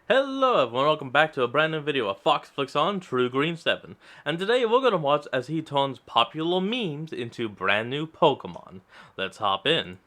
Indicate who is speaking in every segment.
Speaker 1: Hello everyone, welcome back to a brand new video of Fox Flicks on True Green 7. And today we're gonna watch as he turns popular memes into brand new Pokemon. Let's hop in.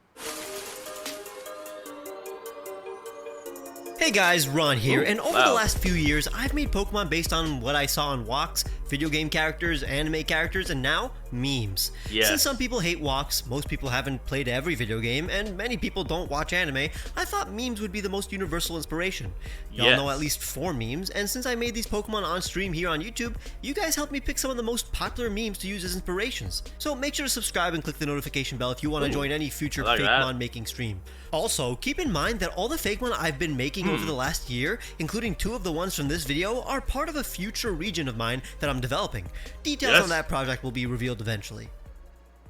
Speaker 2: Hey guys, Ron here,
Speaker 1: Ooh,
Speaker 2: and over the last few years, I've made Pokemon based on what I saw on walks, video game characters, anime characters, and now, memes.
Speaker 1: Yes.
Speaker 2: Since some people hate walks, most people haven't played every video game, and many people don't watch anime, I thought memes would be the most universal inspiration. Y'all know at least 4 memes, and since I made these Pokemon on stream here on YouTube, you guys helped me pick some of the most popular memes to use as inspirations. So make sure to subscribe and click the notification bell if you want to join any future Fakemon making stream. Also, keep in mind that all the Fakemon I've been making over the last year, including 2 of the ones from this video, are part of a future region of mine that I'm developing. Details on that project will be revealed eventually.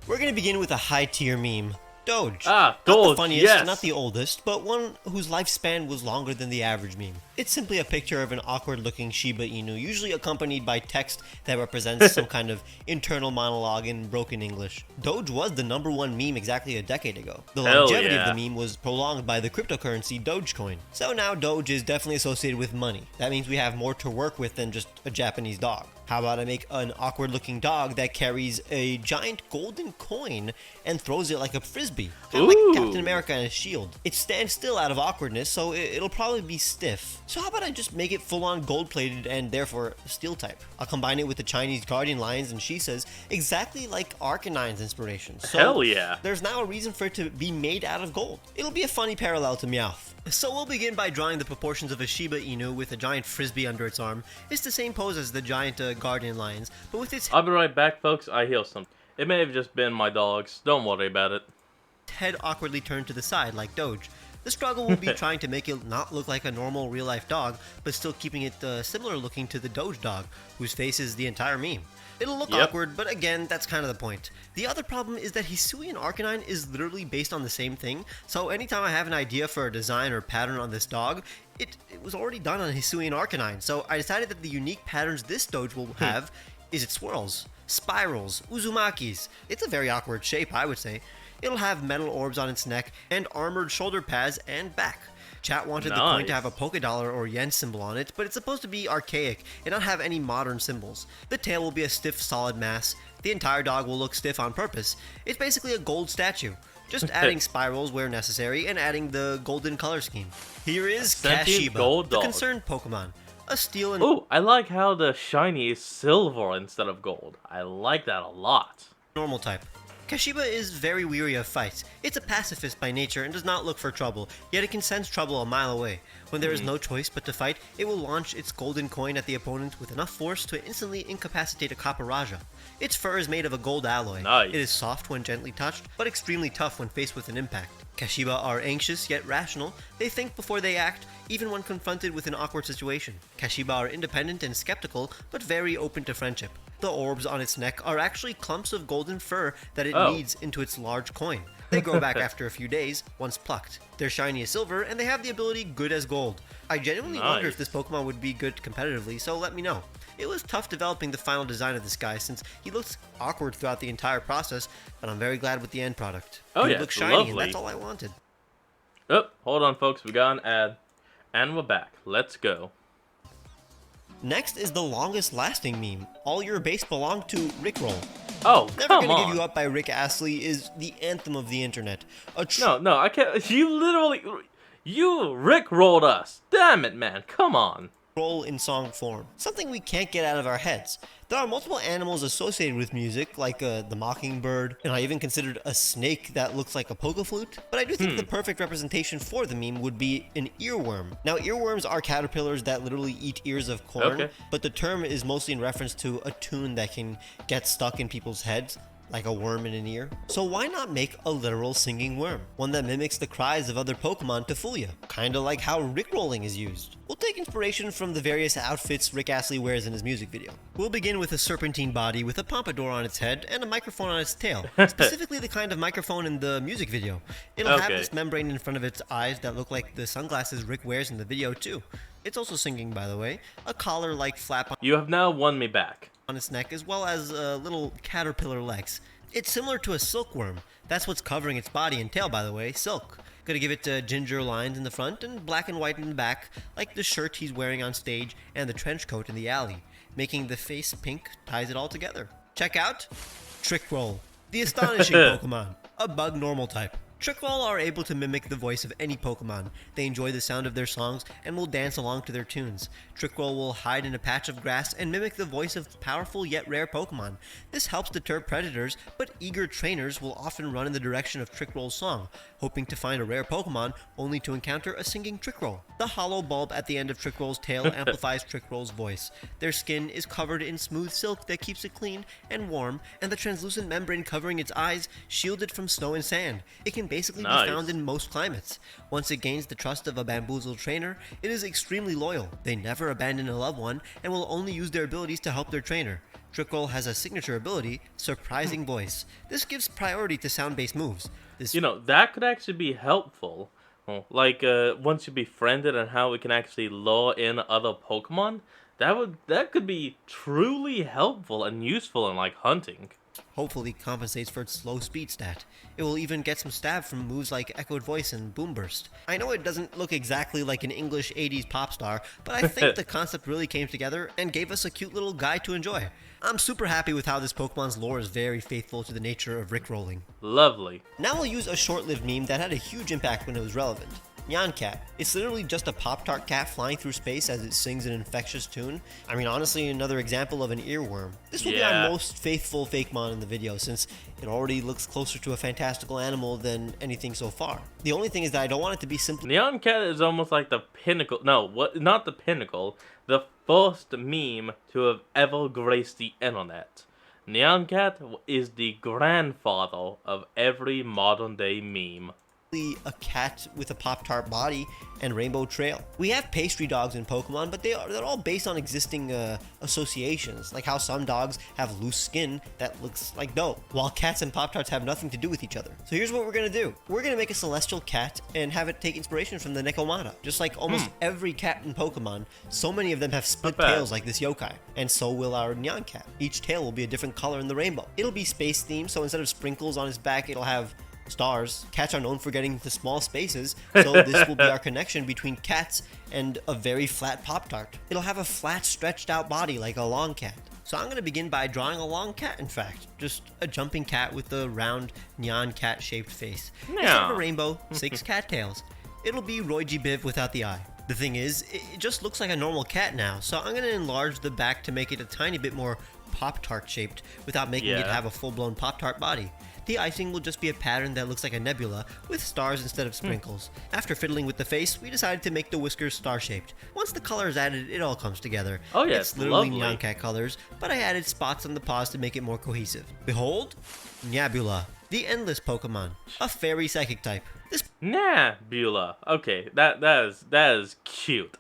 Speaker 2: We're going to begin with a high tier meme. Doge.
Speaker 1: Doge,
Speaker 2: Not the funniest, not the oldest, but one whose lifespan was longer than the average meme. It's simply a picture of an awkward looking Shiba Inu, usually accompanied by text that represents some kind of internal monologue in broken English. Doge was the #1 meme exactly a decade ago. The longevity of the meme was prolonged by the cryptocurrency Dogecoin. So now Doge is definitely associated with money. That means we have more to work with than just a Japanese dog. How about I make an awkward looking dog that carries a giant golden coin and throws it like a frisbee, kind of like Captain America and his shield. It stands still out of awkwardness, so it'll probably be stiff. So how about I just make it full on gold plated and therefore steel type? I'll combine it with the Chinese guardian lions and she says exactly like Arcanine's inspiration. So
Speaker 1: hell yeah.
Speaker 2: There's now a reason for it to be made out of gold. It'll be a funny parallel to Meowth. So we'll begin by drawing the proportions of a Shiba Inu with a giant frisbee under its arm. It's the same pose as the giant guardian lions, but with its
Speaker 1: I'll be right back, folks. I heal something. It may have just been my dogs. Don't worry about it.
Speaker 2: head awkwardly turned to the side like Doge. The struggle will be trying to make it not look like a normal real-life dog, but still keeping it similar looking to the Doge dog, whose face is the entire meme. It'll look awkward, but again, that's kind of the point. The other problem is that Hisui and Arcanine is literally based on the same thing, so anytime I have an idea for a design or pattern on this dog, it was already done on Hisui and Arcanine, so I decided that the unique patterns this Doge will have is its swirls, spirals, uzumakis. It's a very awkward shape, I would say. It'll have metal orbs on its neck and armored shoulder pads and back. Chat wanted the coin to have a polka dollar or yen symbol on it, but it's supposed to be archaic and not have any modern symbols. The tail will be a stiff, solid mass. The entire dog will look stiff on purpose. It's basically a gold statue. Just adding spirals where necessary and adding the golden color scheme. Here is Kashiba, the concerned Pokemon. A steel and...
Speaker 1: Ooh, I like how the shiny is silver instead of gold. I like that a lot.
Speaker 2: Normal type. Kashiba is very weary of fights. It's a pacifist by nature and does not look for trouble, yet it can sense trouble a mile away. When there is no choice but to fight, it will launch its golden coin at the opponent with enough force to instantly incapacitate a Caparaja. Its fur is made of a gold alloy. It is soft when gently touched, but extremely tough when faced with an impact. Kashiba are anxious yet rational. They think before they act, even when confronted with an awkward situation. Kashiba are independent and skeptical, but very open to friendship. The orbs on its neck are actually clumps of golden fur that it kneads into its large coin. They grow back after a few days, once plucked. They're shiny as silver, and they have the ability good as gold. I genuinely wonder if this Pokemon would be good competitively, so let me know. It was tough developing the final design of this guy since he looks awkward throughout the entire process, but I'm very glad with the end product. It looks shiny, and that's all I wanted.
Speaker 1: Oh, hold on folks, we got an ad. And we're back. Let's go.
Speaker 2: Next is the longest lasting meme. All your base belong to Rickroll.
Speaker 1: Oh,
Speaker 2: Never Gonna Give You Up by Rick Astley is the anthem of the internet.
Speaker 1: No, I can't. You Rick-rolled us. Damn it, man. Come on.
Speaker 2: Roll in song form. Something we can't get out of our heads. There are multiple animals associated with music, like the mockingbird, and I even considered a snake that looks like a pogo flute. But I do think the perfect representation for the meme would be an earworm. Now, earworms are caterpillars that literally eat ears of corn, but the term is mostly in reference to a tune that can get stuck in people's heads, like a worm in an ear. So why not make a literal singing worm? One that mimics the cries of other Pokemon to fool you. Kinda like how Rickrolling is used. We'll take inspiration from the various outfits Rick Astley wears in his music video. We'll begin with a serpentine body with a pompadour on its head and a microphone on its tail. Specifically the kind of microphone in the music video. It'll have this membrane in front of its eyes that look like the sunglasses Rick wears in the video too. It's also singing, by the way. A collar-like flap
Speaker 1: You have now won me back.
Speaker 2: On its neck, as well as little caterpillar legs. It's similar to a silkworm. That's what's covering its body and tail, by the way, silk. Gonna give it ginger lines in the front and black and white in the back, like the shirt he's wearing on stage and the trench coat in the alley. Making the face pink ties it all together. Check out Trickroll, the astonishing Pokemon, a bug normal type. Trickroll are able to mimic the voice of any Pokemon. They enjoy the sound of their songs and will dance along to their tunes. Trickroll will hide in a patch of grass and mimic the voice of powerful yet rare Pokemon. This helps deter predators, but eager trainers will often run in the direction of Trickroll's song, hoping to find a rare Pokemon only to encounter a singing Trickroll. The hollow bulb at the end of Trickroll's tail amplifies Trickroll's voice. Their skin is covered in smooth silk that keeps it clean and warm, and the translucent membrane covering its eyes shield it from snow and sand. It can basically be found in most climates. Once it gains the trust of a bamboozled trainer, it is extremely loyal. They never abandon a loved one and will only use their abilities to help their trainer. Trickroll has a signature ability, Surprising Voice. This gives priority to sound-based moves.
Speaker 1: That could actually be helpful. Like, once you befriended and how it can actually lure in other Pokemon, that could be truly helpful and useful in, like, hunting.
Speaker 2: Hopefully compensates for its slow speed stat. It will even get some stab from moves like Echoed Voice and Boom Burst. I know it doesn't look exactly like an English 80s pop star, but I think the concept really came together and gave us a cute little guy to enjoy. I'm super happy with how this Pokemon's lore is very faithful to the nature of Rickrolling.
Speaker 1: Lovely.
Speaker 2: Now we'll use a short-lived meme that had a huge impact when it was relevant. Nyan Cat. It's literally just a Pop-Tart cat flying through space as it sings an infectious tune. I mean, honestly, another example of an earworm. This will be our most faithful Fakemon in the video, since it already looks closer to a fantastical animal than anything so far. The only thing is that I don't want it to be simply...
Speaker 1: Nyan Cat is almost like the pinnacle... No, what? Not the pinnacle. The first meme to have ever graced the internet. Nyan Cat is the grandfather of every modern-day meme.
Speaker 2: A cat with a Pop-Tart body and rainbow trail. We have pastry dogs in Pokemon, but they're all based on existing associations, like how some dogs have loose skin that looks like dough, while cats and Pop-Tarts have nothing to do with each other. So here's what we're gonna do. We're gonna make a celestial cat and have it take inspiration from the Nekomata. Just like almost every cat in Pokemon, so many of them have split tails like this yokai, and so will our Nyan Cat. Each tail will be a different color in the rainbow. It'll be space themed, so instead of sprinkles on its back, it'll have stars. Cats are known for getting into small spaces, so this will be our connection between cats and a very flat Pop-Tart. It'll have a flat, stretched out body like a long cat. So I'm going to begin by drawing a long cat, in fact. Just a jumping cat with a round Nyan Cat shaped face. Instead of a rainbow, 6 cattails. It'll be Roy G. Biv without the eye. The thing is, it just looks like a normal cat now, so I'm going to enlarge the back to make it a tiny bit more Pop-Tart shaped without making it have a full-blown Pop-Tart body. The icing will just be a pattern that looks like a nebula with stars instead of sprinkles. After fiddling with the face, we decided to make the whiskers star-shaped. Once the color is added, it all comes together.
Speaker 1: Oh yeah,
Speaker 2: it's literally Nyan Cat colors, but I added spots on the paws to make it more cohesive. Behold, Nebula, the endless Pokemon, a fairy psychic type. This
Speaker 1: Nebula. Okay, that is cute.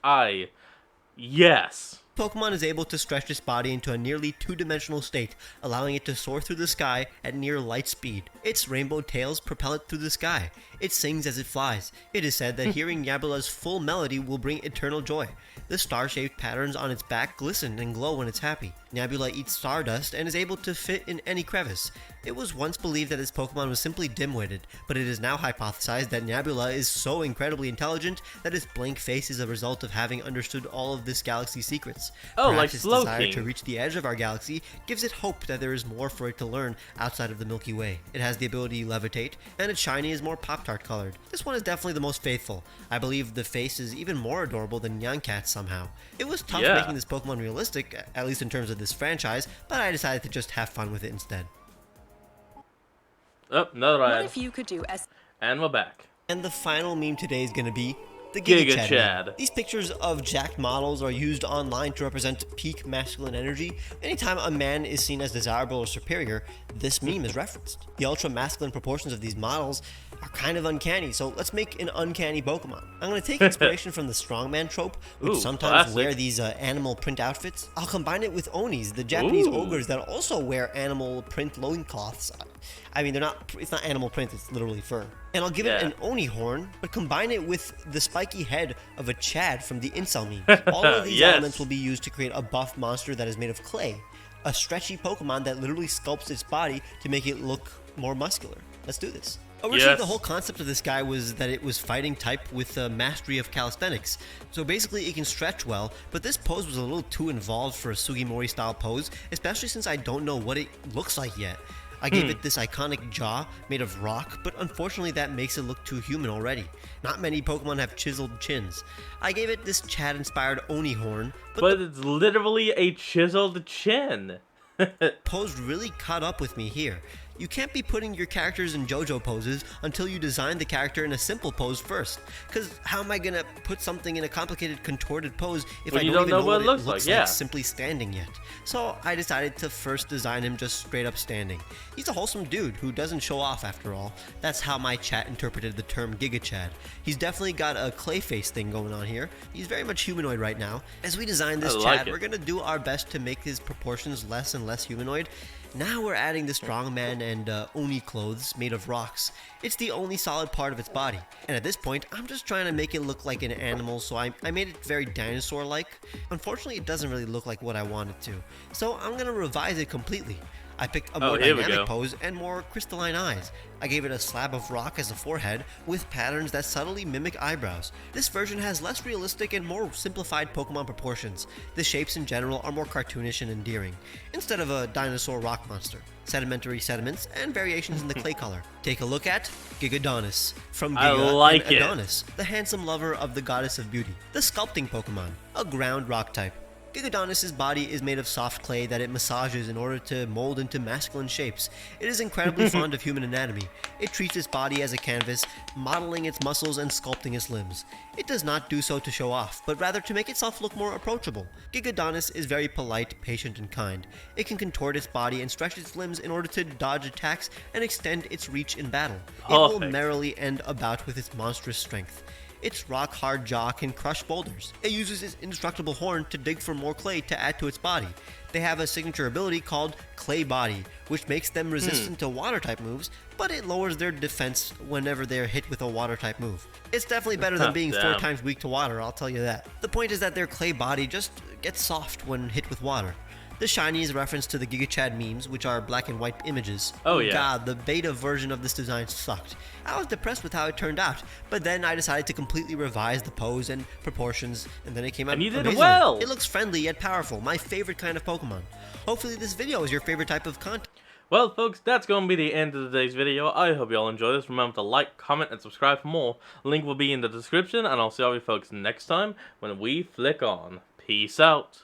Speaker 1: Yes.
Speaker 2: Pokemon is able to stretch its body into a nearly two-dimensional state, allowing it to soar through the sky at near light speed. Its rainbow tails propel it through the sky. It sings as it flies. It is said that hearing Nebula's full melody will bring eternal joy. The star-shaped patterns on its back glisten and glow when it's happy. Nebula eats stardust and is able to fit in any crevice. It was once believed that this Pokemon was simply dim-witted, but it is now hypothesized that Nebula is so incredibly intelligent that its blank face is a result of having understood all of this galaxy's secrets.
Speaker 1: Oh,
Speaker 2: Perhaps
Speaker 1: like
Speaker 2: its
Speaker 1: Slowking.
Speaker 2: desire to reach the edge of our galaxy gives it hope that there is more for it to learn outside of the Milky Way. It has the ability to levitate, and its shiny is more Pop-Tart colored. This one is definitely the most faithful. I believe the face is even more adorable than Nyan Cat somehow. It was tough making this Pokemon realistic, at least in terms of this franchise, but I decided to just have fun with it instead.
Speaker 1: Oh, another ad.
Speaker 3: What if you could do
Speaker 1: And we're back.
Speaker 2: And the final meme today is going to be the
Speaker 1: Giga
Speaker 2: Giga
Speaker 1: Chad.
Speaker 2: meme. These pictures of jacked models are used online to represent peak masculine energy. Anytime a man is seen as desirable or superior, this meme is referenced. The ultra masculine proportions of these models are kind of uncanny, so let's make an uncanny Pokemon. I'm going to take inspiration from the strongman trope, which sometimes wear these animal print outfits. I'll combine it with Onis, the Japanese ogres that also wear animal print loincloths. I mean, it's not animal print, it's literally fur. And I'll give it an Oni horn, but combine it with the spiky head of a Chad from the Incel meme. All of these elements will be used to create a buff monster that is made of clay. A stretchy Pokemon that literally sculpts its body to make it look more muscular. Let's do this. Originally, the
Speaker 1: Yes.
Speaker 2: whole concept of this guy was that it was fighting type with a mastery of calisthenics. So basically, it can stretch well, but this pose was a little too involved for a Sugimori style pose, especially since I don't know what it looks like yet. I gave it this iconic jaw made of rock, but unfortunately that makes it look too human already. Not many Pokemon have chiseled chins. I gave it this Chad-inspired Oni horn,
Speaker 1: But it's literally a chiseled chin.
Speaker 2: pose really caught up with me here. You can't be putting your characters in JoJo poses until you design the character in a simple pose first. Cause how am I gonna put something in a complicated contorted pose if
Speaker 1: When
Speaker 2: I
Speaker 1: you
Speaker 2: don't
Speaker 1: don't
Speaker 2: even
Speaker 1: know what it looks like, yeah.
Speaker 2: simply standing yet? So I decided to first design him just straight up standing. He's a wholesome dude who doesn't show off after all. That's how my chat interpreted the term Giga Chad. He's definitely got a clay face thing going on here. He's very much humanoid right now. As we design this
Speaker 1: I like
Speaker 2: Chad,
Speaker 1: it.
Speaker 2: we're gonna do our best to make his proportions less and less humanoid. Now we're adding the strongman and Oni clothes made of rocks. It's the only solid part of its body. And at this point, I'm just trying to make it look like an animal, so I made it very dinosaur-like. Unfortunately, it doesn't really look like what I wanted to. So I'm going to revise it completely. I picked a more
Speaker 1: here we
Speaker 2: dynamic
Speaker 1: go.
Speaker 2: pose and more crystalline eyes. I gave it a slab of rock as a forehead with patterns that subtly mimic eyebrows. This version has less realistic and more simplified Pokemon proportions. The shapes in general are more cartoonish and endearing, instead of a dinosaur rock monster. Sedimentary sediments and variations in the clay color. Take a look at Gigadonis from
Speaker 1: I
Speaker 2: Giga
Speaker 1: like
Speaker 2: and
Speaker 1: it.
Speaker 2: Adonis, the handsome lover of the goddess of beauty. The sculpting Pokemon, a ground rock type. Gigadonis' body is made of soft clay that it massages in order to mold into masculine shapes. It is incredibly fond of human anatomy. It treats its body as a canvas, modeling its muscles and sculpting its limbs. It does not do so to show off, but rather to make itself look more approachable. Gigadonis is very polite, patient, and kind. It can contort its body and stretch its limbs in order to dodge attacks and extend its reach in battle. It will
Speaker 1: Perfect.
Speaker 2: merrily end a bout with its monstrous strength. Its rock-hard jaw can crush boulders. It uses its indestructible horn to dig for more clay to add to its body. They have a signature ability called Clay Body, which makes them resistant to water-type moves, but it lowers their defense whenever they are hit with a water-type move. It's definitely better than being 4
Speaker 1: Damn.
Speaker 2: times weak to water, I'll tell you that. The point is that their clay body just gets soft when hit with water. The shiny is a reference to the Giga Chad memes, which are black and white images.
Speaker 1: Oh, yeah.
Speaker 2: God, the beta version of this design sucked. I was depressed with how it turned out, but then I decided to completely revise the pose and proportions, and then it came out
Speaker 1: And you did
Speaker 2: amazingly.
Speaker 1: well!
Speaker 2: It looks friendly yet powerful, my favorite kind of Pokemon. Hopefully this video is your favorite type of content.
Speaker 1: Well, folks, that's going to be the end of today's video. I hope you all enjoyed this. Remember to like, comment, and subscribe for more. Link will be in the description, and I'll see all you folks next time when we flick on. Peace out.